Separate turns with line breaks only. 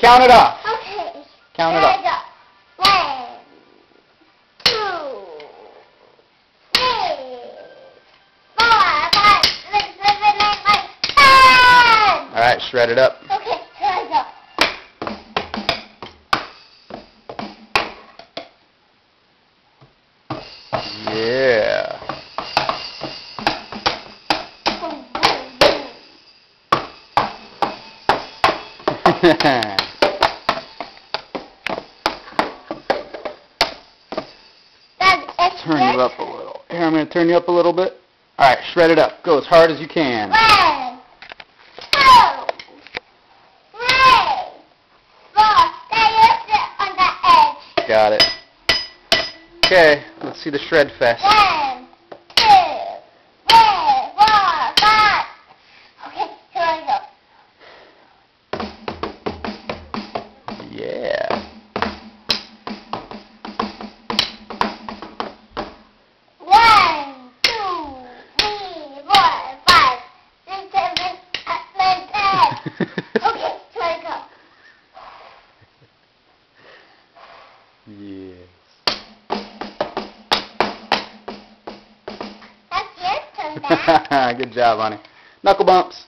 Count it off.
Okay.
Count it
There
off.
I go. 1, 2, 3, 4, 5, 6, 7, 8, 9, 10.
Alright, shred it up.
Okay, here I go.
Yeah.
Boom, boom, boom. That's
Turn you up a little. Here, I'm going to turn you up a little bit. Alright, shred it up. Go as hard as you can.
1, 2, 3, 4. There you sit on the edge.
Got it. Okay, let's see the shred fest.
1, 2, 3, 4, 5. Okay, here I go.
Yeah.
1, 2, 3, 4, 5, 6, 7, 8, 9, 10. Okay, here I go.
Yes.
That's your turn, Dad.
Good job, honey. Knuckle bumps.